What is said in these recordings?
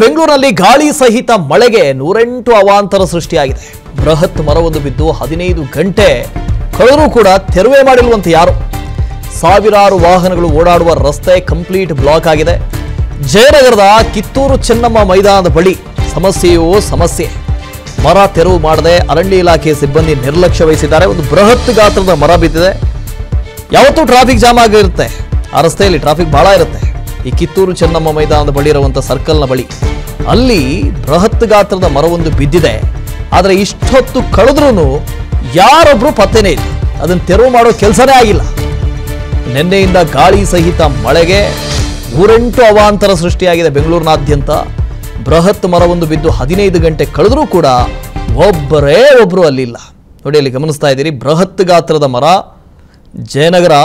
ಬೆಂಗಳೂರಿನಲ್ಲಿ ಗಾಳಿ ಸಹಿತ ಮಳೆಗೆ 108 ಅವಾಂತರ ಸೃಷ್ಟಿಯಾಗಿದೆ. ಬೃಹತ್ ಮರವೊಂದು ಬಿದ್ದು 15 ಗಂಟೆ ಕಳೆದರೂ ಕೂಡ ತೆರವೆ ಮಾಡಿರುವಂತೆ ಯಾರು. ಸಾವಿರಾರು ವಾಹನಗಳು ಓಡಾಡುವ ರಸ್ತೆ ಕಂಪ್ಲೀಟ್ ಬ್ಲಾಕ್ ಆಗಿದೆ. ಜಯನಗರದ ಕಿತ್ತೂರು ಚೆನ್ನಮ್ಮ ಮೈದಾನದ ಬಳಿ ಸಮಸ್ಯೆಯೋ ಸಮಸ್ಯೆ. ಮರ ತೆರವು ಮಾಡದೆ ಅರಣ್ಯ ಇಲಾಖೆ ಸಿಬ್ಬಂದಿ ನಿರ್ಲಕ್ಷ್ಯ ವಹಿಸಿದ್ದಾರೆ. ಒಂದು ಬೃಹತ್ ಗಾತ್ರದ ಮರ ಬಿದ್ದಿದೆ. ಯಾವತ್ತೂ ಟ್ರಾಫಿಕ್ ಜಾಮ್ ಆಗಿರುತ್ತೆ, ಆ ರಸ್ತೆಯಲ್ಲಿ ಟ್ರಾಫಿಕ್ ಬಹಳ ಇರುತ್ತೆ. ಈ ಕಿತ್ತೂರು ಚೆನ್ನಮ್ಮ ಮೈದಾನದ ಬಳಿ ಇರುವಂತಹ ಸರ್ಕಲ್ನ ಬಳಿ ಅಲ್ಲಿ ಬೃಹತ್ ಗಾತ್ರದ ಮರವೊಂದು ಬಿದ್ದಿದೆ. ಆದರೆ ಇಷ್ಟೊತ್ತು ಕಳೆದ್ರೂ ಯಾರೊಬ್ರು ಪತ್ತೆನೇ ಇಲ್ಲ. ಅದನ್ನು ತೆರವು ಮಾಡೋ ಕೆಲಸನೇ ಆಗಿಲ್ಲ. ನಿನ್ನೆಯಿಂದ ಗಾಳಿ ಸಹಿತ ಮಳೆಗೆ 108 ಅವಾಂತರ ಸೃಷ್ಟಿಯಾಗಿದೆ ಬೆಂಗಳೂರಿನಾದ್ಯಂತ. ಬೃಹತ್ ಮರವೊಂದು ಬಿದ್ದು 15 ಗಂಟೆ ಕಳೆದ್ರೂ ಕೂಡ ಒಬ್ಬರು ಅಲ್ಲಿಲ್ಲ. ನೋಡಿ, ಅಲ್ಲಿ ಗಮನಿಸ್ತಾ ಇದ್ದೀರಿ, ಬೃಹತ್ ಗಾತ್ರದ ಮರ ಜಯನಗರ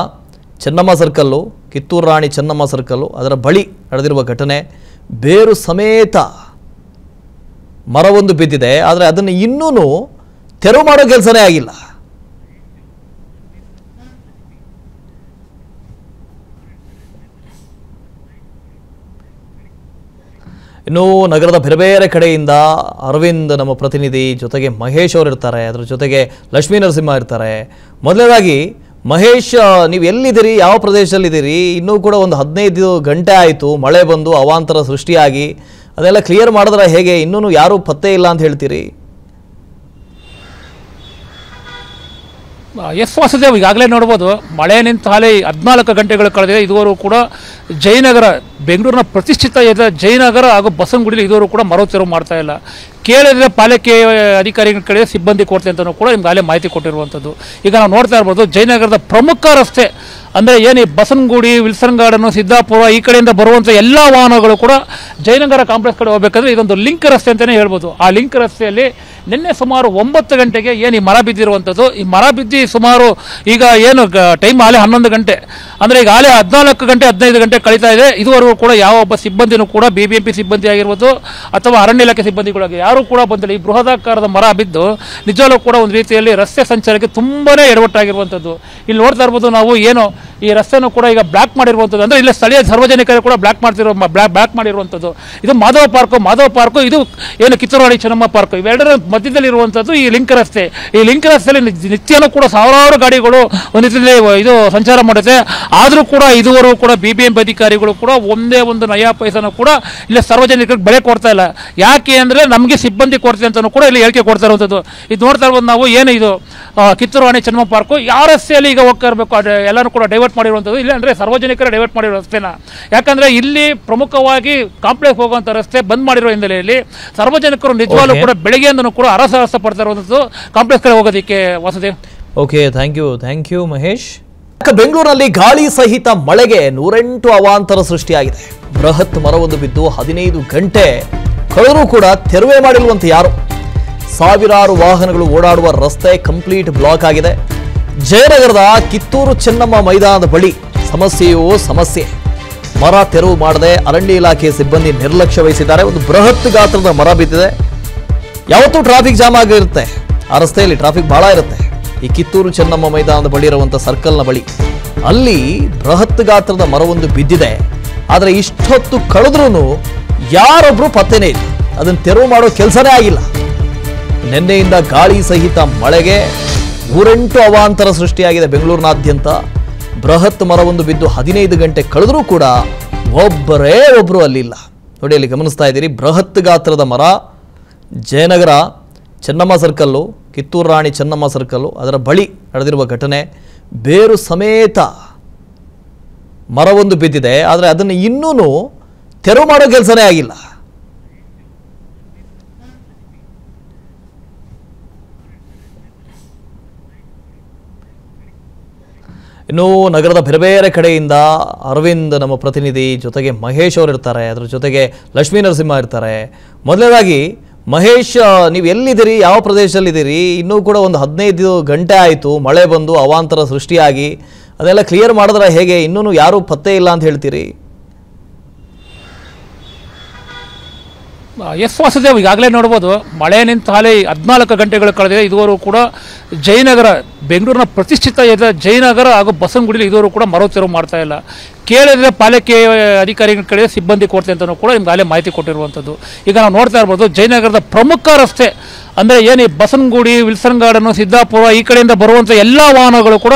ಚೆನ್ನಮ್ಮ ಸರ್ಕಲ್ಲು, ಕಿತ್ತೂರು ರಾಣಿ ಚೆನ್ನಮ್ಮ ಸರ್ಕಲ್ಲು, ಅದರ ಬಳಿ ನಡೆದಿರುವ ಘಟನೆ. ಬೇರು ಸಮೇತ ಮರವೊಂದು ಬಿದ್ದಿದೆ. ಆದರೆ ಅದನ್ನು ಇನ್ನೂ ತೆರವು ಮಾಡೋ ಕೆಲಸನೇ ಆಗಿಲ್ಲ. ಇನ್ನು ನಗರದ ಬೇರೆ ಬೇರೆ ಕಡೆಯಿಂದ ಅರವಿಂದ್ ನಮ್ಮ ಪ್ರತಿನಿಧಿ, ಜೊತೆಗೆ ಮಹೇಶ್ ಅವರು ಇರ್ತಾರೆ, ಅದರ ಜೊತೆಗೆ ಲಕ್ಷ್ಮೀ ನರಸಿಂಹ ಇರ್ತಾರೆ. ಮೊದಲನೇದಾಗಿ ಮಹೇಶ್, ನೀವು ಎಲ್ಲಿದ್ದೀರಿ, ಯಾವ ಪ್ರದೇಶದಲ್ಲಿದ್ದೀರಿ? ಇನ್ನೂ ಕೂಡ ಒಂದು 15 ಗಂಟೆ ಆಯಿತು ಮಳೆ ಬಂದು ಅವಾಂತರ ಸೃಷ್ಟಿಯಾಗಿ. ಅದೆಲ್ಲ ಕ್ಲಿಯರ್ ಮಾಡಿದ್ರೆ ಹೇಗೆ? ಇನ್ನೂ ಯಾರೂ ಪತ್ತೆ ಇಲ್ಲ ಅಂತ ಹೇಳ್ತೀರಿ? ಎಸ್ ವಾಸುದೇವ್, ಈಗಾಗಲೇ ನೋಡ್ಬೋದು ಮಳೆ ನಿಂತ ಹಾಲಿ 14 ಗಂಟೆಗಳು ಕಳೆದಿದೆ. ಇದುವರೆಗೂ ಕೂಡ ಜಯನಗರ, ಬೆಂಗಳೂರಿನ ಪ್ರತಿಷ್ಠಿತ ಜಯನಗರ ಹಾಗೂ ಬಸವನಗುಡಿಲಿ ಇದುವರೆಗೂ ಕೂಡ ಮರ ತೆರವು ಮಾಡ್ತಾ ಇಲ್ಲ. ಕೇಳಿದರೆ ಪಾಲಿಕೆ ಅಧಿಕಾರಿಗಳ ಕಡೆ ಸಿಬ್ಬಂದಿ ಕೊಡ್ತೆ ಅಂತಲೂ ಕೂಡ ನಿಮ್ಗೆ ಆಗಲೇ ಮಾಹಿತಿ ಕೊಟ್ಟಿರುವಂಥದ್ದು. ಈಗ ನಾವು ನೋಡ್ತಾ ಇರ್ಬೋದು, ಜಯನಗರದ ಪ್ರಮುಖ ರಸ್ತೆ ಅಂದರೆ ಏನು ಈ ಬಸವನಗುಡಿ, ವಿಲ್ಸನ್ ಗಾರ್ಡನ್ನು, ಸಿದ್ದಾಪುರ ಈ ಕಡೆಯಿಂದ ಬರುವಂಥ ಎಲ್ಲ ವಾಹನಗಳು ಕೂಡ ಜಯನಗರ ಕಾಂಪ್ಲೆಕ್ಸ್ ಕಡೆ ಹೋಗಬೇಕಾದ್ರೆ ಇದೊಂದು ಲಿಂಕ್ ರಸ್ತೆ ಅಂತಲೇ ಹೇಳ್ಬೋದು. ಆ ಲಿಂಕ್ ರಸ್ತೆಯಲ್ಲಿ ನಿನ್ನೆ ಸುಮಾರು 9 ಗಂಟೆಗೆ ಏನು ಈ ಮರ ಬಿದ್ದಿರುವಂಥದ್ದು. ಈ ಮರ ಬಿದ್ದು ಸುಮಾರು ಈಗ ಏನು ಟೈಮ್ ಆಲೆ 11 ಗಂಟೆ, ಅಂದರೆ ಈಗ ಆಲೆ 14 ಗಂಟೆ 15 ಗಂಟೆ ಕಳೀತಾ ಇದೆ. ಇದುವರೆಗೂ ಕೂಡ ಯಾವ ಒಬ್ಬ ಸಿಬ್ಬಂದಿನೂ ಕೂಡ BBMP ಸಿಬ್ಬಂದಿ ಆಗಿರ್ಬೋದು ಅಥವಾ ಅರಣ್ಯ ಇಲಾಖೆ ಸಿಬ್ಬಂದಿಗಳಾಗಿ ಯಾರೂ ಕೂಡ ಬಂದಿಲ್ಲ. ಈ ಬೃಹದಾಕಾರದ ಮರ ಬಿದ್ದು ನಿಜವಾಗ್ಲೂ ಕೂಡ ಒಂದು ರೀತಿಯಲ್ಲಿ ರಸ್ತೆ ಸಂಚಾರಕ್ಕೆ ತುಂಬಾ ಎಡವಟ್ಟಾಗಿರುವಂಥದ್ದು. ಇಲ್ಲಿ ನೋಡ್ತಾ ಇರ್ಬೋದು ನಾವು, ಏನು ಈ ರಸ್ತೆನೂ ಕೂಡ ಈಗ ಬ್ಲಾಕ್ ಮಾಡಿರುವಂಥದ್ದು. ಅಂದರೆ ಇಲ್ಲಿ ಸ್ಥಳೀಯ ಸಾರ್ವಜನಿಕರು ಕೂಡ ಬ್ಲಾಕ್ ಮಾಡಿರುವಂಥದ್ದು. ಇದು ಮಾಧವ ಪಾರ್ಕು, ಇದು ಏನು ಕಿತ್ತೂರು ರಾಣಿ ಚೆನ್ನಮ್ಮ ಪಾರ್ಕು, ಇವೆರಡರ ಮಧ್ಯದಲ್ಲಿ ಇರುವಂಥದ್ದು ಈ ಲಿಂಕ್ ರಸ್ತೆ. ಈ ಲಿಂಕ್ ರಸ್ತೆಯಲ್ಲಿ ನಿತ್ಯನೂ ಕೂಡ ಸಾವಿರಾರು ಗಾಡಿಗಳು ಒಂದು ರೀತಿಯಲ್ಲಿ ಇದು ಸಂಚಾರ ಮಾಡುತ್ತೆ. ಆದರೂ ಕೂಡ ಇದುವರೆಗೂ ಕೂಡ BBMP ಅಧಿಕಾರಿಗಳು ಕೂಡ ಒಂದೇ ಒಂದು ನಯಾ ಪೈಸನೂ ಕೂಡ ಇಲ್ಲಿ ಸಾರ್ವಜನಿಕರಿಗೆ ಬೆಲೆ ಕೊಡ್ತಾ ಇಲ್ಲ. ಯಾಕೆ ಅಂದರೆ ನಮಗೆ ಸಿಬ್ಬಂದಿ ಕೊಡ್ತೀವಿ ಅಂತಲೂ ಕೂಡ ಇಲ್ಲಿ ಹೇಳಿಕೆ ಕೊಡ್ತಾ ಇರುವಂಥದ್ದು. ಇದು ನೋಡ್ತಾ ಇರ್ಬೋದು ನಾವು, ಏನು ಇದು ಕಿತ್ತೂರು ರಾಣಿ ಚೆನ್ನಮ್ಮ ಪಾರ್ಕು, ಯಾವ ರಸ್ತೆಯಲ್ಲಿ ಈಗ ಹೋಗ್ತಾ ಇರಬೇಕು ಎಲ್ಲರೂ ಕೂಡ ಡೈವರ್ಟ್ ಮಾಡಿರುವಂಥದ್ದು. ಇಲ್ಲ ಅಂದರೆ ಸಾರ್ವಜನಿಕರ ಡೈವರ್ಟ್ ಮಾಡಿರೋ ರಸ್ತೆನ. ಯಾಕಂದರೆ ಇಲ್ಲಿ ಪ್ರಮುಖವಾಗಿ ಕಾಂಪ್ಲೆಕ್ಸ್ ಹೋಗುವಂಥ ರಸ್ತೆ ಬಂದ್ ಮಾಡಿರೋ ಹಿನ್ನೆಲೆಯಲ್ಲಿ ಸಾರ್ವಜನಿಕರು ನಿಜವಾಗ್ಲೂ ಕೂಡ ಬೆಳಗ್ಗೆಯಿಂದನೂ ಕೂಡ ಅರಸ ಪಡ್ತಾ ಇರುವಂಥದ್ದು ಕಾಂಪ್ಲೆಕ್ಸ್ ಕಡೆ ಹೋಗೋದಕ್ಕೆ. Vasudev, okay, thank you Mahesh. ಬೆಂಗಳೂರಿನಲ್ಲಿ ಗಾಳಿ ಸಹಿತ ಮಳೆಗೆ 108 ಅವಾಂತರ ಸೃಷ್ಟಿಯಾಗಿದೆ. ಬೃಹತ್ ಮರವೊಂದು ಬಿದ್ದು 15 ಗಂಟೆ ಕಳೆದರೂ ಕೂಡ ತೆರವೆ ಮಾಡಿರುವಂತೆ ಯಾರು. ಸಾವಿರಾರು ವಾಹನಗಳು ಓಡಾಡುವ ರಸ್ತೆ ಕಂಪ್ಲೀಟ್ ಬ್ಲಾಕ್ ಆಗಿದೆ. ಜಯನಗರದ ಕಿತ್ತೂರು ಚೆನ್ನಮ್ಮ ಮೈದಾನದ ಬಳಿ ಸಮಸ್ಯೆಯೋ ಸಮಸ್ಯೆ. ಮರ ತೆರವು ಮಾಡದೆ ಅರಣ್ಯ ಇಲಾಖೆ ಸಿಬ್ಬಂದಿ ನಿರ್ಲಕ್ಷ್ಯ ವಹಿಸಿದ್ದಾರೆ. ಒಂದು ಬೃಹತ್ ಗಾತ್ರದ ಮರ ಬಿದ್ದಿದೆ. ಯಾವತ್ತೂ ಟ್ರಾಫಿಕ್ ಜಾಮ್ ಆಗಿರುತ್ತೆ, ಆ ರಸ್ತೆಯಲ್ಲಿ ಟ್ರಾಫಿಕ್ ಬಹಳ ಇರುತ್ತೆ. ಈ ಕಿತ್ತೂರು ಚೆನ್ನಮ್ಮ ಮೈದಾನದ ಬಳಿ ಇರುವಂತಹ ಸರ್ಕಲ್ನ ಬಳಿ ಅಲ್ಲಿ ಬೃಹತ್ ಗಾತ್ರದ ಮರವೊಂದು ಬಿದ್ದಿದೆ. ಆದರೆ ಇಷ್ಟೊತ್ತು ಕಳೆದ್ರೂ ಯಾರೊಬ್ರು ಪತ್ತೆನೇ ಇಲ್ಲ. ಅದನ್ನು ತೆರವು ಮಾಡೋ ಕೆಲಸನೇ ಆಗಿಲ್ಲ. ನಿನ್ನೆಯಿಂದ ಗಾಳಿ ಸಹಿತ ಮಳೆಗೆ 108 ಅವಾಂತರ ಸೃಷ್ಟಿಯಾಗಿದೆ ಬೆಂಗಳೂರಿನಾದ್ಯಂತ. ಬೃಹತ್ ಮರವೊಂದು ಬಿದ್ದು 15 ಗಂಟೆ ಕಳೆದ್ರೂ ಕೂಡ ಒಬ್ಬರು ಅಲ್ಲಿಲ್ಲ. ನೋಡಿ, ಅಲ್ಲಿ ಗಮನಿಸ್ತಾ ಇದ್ದೀರಿ, ಬೃಹತ್ ಗಾತ್ರದ ಮರ ಜಯನಗರ ಚೆನ್ನಮ್ಮ ಸರ್ಕಲ್ಲು, ಕಿತ್ತೂರು ರಾಣಿ ಚೆನ್ನಮ್ಮ ಸರ್ಕಲ್ಲು, ಅದರ ಬಳಿ ನಡೆದಿರುವ ಘಟನೆ. ಬೇರು ಸಮೇತ ಮರವೊಂದು ಬಿದ್ದಿದೆ. ಆದರೆ ಅದನ್ನು ಇನ್ನೂ ತೆರವು ಮಾಡೋ ಕೆಲಸನೇ ಆಗಿಲ್ಲ. ಇನ್ನು ನಗರದ ಬೇರೆ ಬೇರೆ ಕಡೆಯಿಂದ ಅರವಿಂದ್ ನಮ್ಮ ಪ್ರತಿನಿಧಿ, ಜೊತೆಗೆ ಮಹೇಶ್ ಅವರು ಇರ್ತಾರೆ, ಅದರ ಜೊತೆಗೆ ಲಕ್ಷ್ಮೀ ನರಸಿಂಹ ಇರ್ತಾರೆ. ಮೊದಲನೇದಾಗಿ ಮಹೇಶ್, ನೀವು ಎಲ್ಲಿದ್ದೀರಿ, ಯಾವ ಪ್ರದೇಶದಲ್ಲಿದ್ದೀರಿ? ಇನ್ನೂ ಕೂಡ ಒಂದು 15 ಗಂಟೆ ಆಯಿತು ಮಳೆ ಬಂದು ಅವಾಂತರ ಸೃಷ್ಟಿಯಾಗಿ. ಅದೆಲ್ಲ ಕ್ಲಿಯರ್ ಮಾಡಿದ್ರೆ ಹೇಗೆ? ಇನ್ನೂ ಯಾರೂ ಪತ್ತೆ ಇಲ್ಲ ಅಂತ ಹೇಳ್ತೀರಿ? ಎಸ್ ವಾಸುದೇವ್, ಈಗಾಗಲೇ ನೋಡ್ಬೋದು ಮಳೆ ನಿಂತ ಹಾಲಿ 14 ಗಂಟೆಗಳು ಕಳೆದಿದೆ. ಇದುವರೆಗೂ ಕೂಡ ಜಯನಗರ, ಬೆಂಗಳೂರಿನ ಪ್ರತಿಷ್ಠಿತ ಜಯನಗರ ಹಾಗೂ ಬಸವನಗುಡಿಲಿ ಇದುವರೆಗೂ ಕೂಡ ಮರ ತೆರವು ಮಾಡ್ತಾ ಇಲ್ಲ. ಕೇಳಿದ್ರೆ ಪಾಲಿಕೆ ಅಧಿಕಾರಿಗಳ ಕಡೆ ಸಿಬ್ಬಂದಿ ಕೊಡ್ತೆ ಅಂತಲೂ ಕೂಡ ನಿಮ್ಗೆ ಅಲ್ಲೇ ಮಾಹಿತಿ ಕೊಟ್ಟಿರುವಂಥದ್ದು. ಈಗ ನಾವು ನೋಡ್ತಾ ಇರ್ಬೋದು ಜಯನಗರದ ಪ್ರಮುಖ ರಸ್ತೆ ಅಂದರೆ ಏನು ಈ ಬಸವನಗುಡಿ, ವಿಲ್ಸನ್ ಗಾರ್ಡನ್, ಸಿದ್ದಾಪುರ ಈ ಕಡೆಯಿಂದ ಬರುವಂಥ ಎಲ್ಲ ವಾಹನಗಳು ಕೂಡ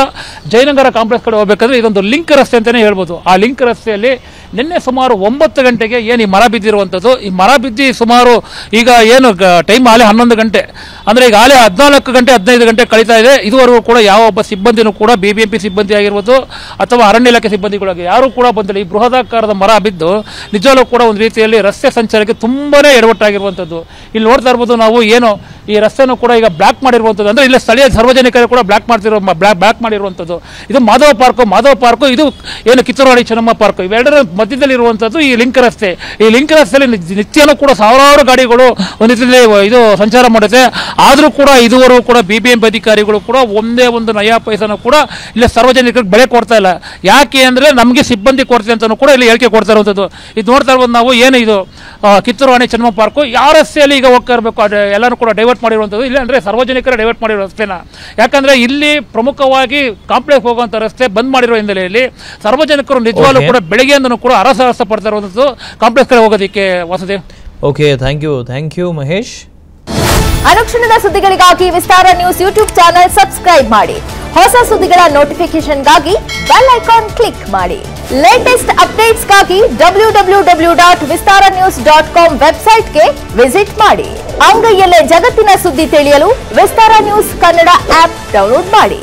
ಜಯನಗರ ಕಾಂಪ್ಲೆಕ್ಸ್ ಕಡೆ ಹೋಗಬೇಕಂದ್ರೆ ಇದೊಂದು ಲಿಂಕ್ ರಸ್ತೆ ಅಂತಲೇ ಹೇಳ್ಬೋದು. ಆ ಲಿಂಕ್ ರಸ್ತೆಯಲ್ಲಿ ನಿನ್ನೆ ಸುಮಾರು 9 ಗಂಟೆಗೆ ಏನು ಈ ಮರ ಬಿದ್ದಿರುವಂಥದ್ದು, ಈ ಮರ ಬಿದ್ದು ಸುಮಾರು ಈಗ ಏನು ಟೈಮ್ ಆಲೆ 11 ಗಂಟೆ ಅಂದರೆ ಈಗ ಆಲೆ 14 ಗಂಟೆ 15 ಗಂಟೆ ಕಳೀತಾ ಇದೆ. ಇದುವರೆಗೂ ಕೂಡ ಯಾವ ಒಬ್ಬ ಸಿಬ್ಬಂದಿನೂ ಕೂಡ BBMP ಸಿಬ್ಬಂದಿ ಆಗಿರ್ಬೋದು ಅಥವಾ ಅರಣ್ಯ ಇಲಾಖೆ ಸಿಬ್ಬಂದಿಗಳಾಗಿ ಯಾರೂ ಕೂಡ ಬಂದಿಲ್ಲ. ಈ ಬೃಹದಾಕಾರದ ಮರ ಬಿದ್ದು ನಿಜವಾಗ್ಲೂ ಕೂಡ ಒಂದು ರೀತಿಯಲ್ಲಿ ರಸ್ತೆ ಸಂಚಾರಕ್ಕೆ ತುಂಬಾ ಎಡವಟ್ಟಾಗಿರುವಂಥದ್ದು. ಇಲ್ಲಿ ನೋಡ್ತಾ ಇರ್ಬೋದು ನಾವು ಏನು ಈ ರಸ್ತೆನೂ ಕೂಡ ಈಗ ಬ್ಲಾಕ್ ಮಾಡಿರುವಂಥದ್ದು, ಅಂದರೆ ಇಲ್ಲಿ ಸ್ಥಳೀಯ ಸಾರ್ವಜನಿಕರು ಕೂಡ ಬ್ಲಾಕ್ ಮಾಡಿರುವಂಥದ್ದು. ಇದು ಮಾಧವ ಪಾರ್ಕು, ಇದು ಏನು ಕಿತ್ತೂರಾಣಿ ಚೆನ್ನಮ್ಮ ಪಾರ್ಕ್, ಇವೆರಡರ ಮಧ್ಯದಲ್ಲಿ ಇರುವಂಥದ್ದು ಈ ಲಿಂಕ್ ರಸ್ತೆ. ಈ ಲಿಂಕ್ ರಸ್ತೆಯಲ್ಲಿ ನಿತ್ಯನೂ ಕೂಡ ಸಾವಿರಾರು ಗಾಡಿಗಳು ಒಂದು ರೀತಿಯಲ್ಲಿ ಇದು ಸಂಚಾರ ಮಾಡುತ್ತೆ. ಆದರೂ ಕೂಡ ಇದುವರೆಗೂ ಕೂಡ BBMP ಅಧಿಕಾರಿಗಳು ಕೂಡ ಒಂದೇ ಒಂದು ನಯಾ ಪೈಸನೂ ಕೂಡ ಇಲ್ಲಿ ಸಾರ್ವಜನಿಕರಿಗೆ ಬೆಲೆ ಕೊಡ್ತಾ ಇಲ್ಲ. ಯಾಕೆ ಅಂದರೆ ನಮಗೆ ಸಿಬ್ಬಂದಿ ಕೊಡ್ತೀವಿ ಅಂತಲೂ ಕೂಡ ಇಲ್ಲಿ ಹೇಳಿಕೆ ಕೊಡ್ತಾ ಇರುವಂಥದ್ದು. ಇದು ನೋಡ್ತಾ ಇರ್ಬೋದು ನಾವು ಏನು ಇದು ಕಿತ್ತೂರಾಣಿ ಚೆನ್ನಮ್ಮ ಪಾರ್ಕು ಯಾವ ರಸ್ತೆಯಲ್ಲಿ ಈಗ ಹೋಗ್ತಾ ಇರಬೇಕು ಎಲ್ಲರೂ ಕೂಡ ಡೈವರ್ಟ್ ಮಾಡಿರುವಂಥದ್ದು. ಇಲ್ಲ ಅಂದರೆ ಸಾರ್ವಜನಿಕರ ಡೈವರ್ಟ್ ಮಾಡಿರೋ ರಸ್ತೆನ, ಯಾಕಂದರೆ ಇಲ್ಲಿ ಪ್ರಮುಖವಾಗಿ ಕಾಂಪ್ಲೆಕ್ಸ್ ಹೋಗುವಂಥ ರಸ್ತೆ ಬಂದ್ ಮಾಡಿರೋ ಹಿನ್ನೆಲೆಯಲ್ಲಿ ಸಾರ್ವಜನಿಕರು ನಿಜವಾಗ್ಲೂ ಕೂಡ ಬೆಳಗ್ಗೆಯಿಂದನೂ ಕೂಡ ಅರಸ ಪಡ್ತಾ ಇರುವಂಥದ್ದು ಕಾಂಪ್ಲೆಕ್ಸ್ ಕಡೆ ಹೋಗೋದಕ್ಕೆ. Vasudev, okay, thank you Mahesh. ಅನುಕ್ಷಣದ ಸುದ್ದಿಗಳಿಗಾಗಿ Vistara news YouTube channel subscribe ಮಾಡಿ. ಹೊಸ ಸುದ್ದಿಗಳ ನೋಟಿಫಿಕೇಶನ್ಗಾಗಿ ಬೆಲ್ ಐಕಾನ್ ಕ್ಲಿಕ್ ಮಾಡಿ. ಲೇಟೆಸ್ಟ್ ಅಪ್ಡೇಟ್ಸ್ಗಾಗಿ www.vistaranews.com ವೆಬ್ಸೈಟ್ಗೆ ವಿಸಿಟ್ ಮಾಡಿ. ಅಂಗೈಯಲ್ಲೇ ಜಗತ್ತಿನ ಸುದ್ದಿ ತಿಳಿಯಲು Vistara news Kannada app download ಮಾಡಿ.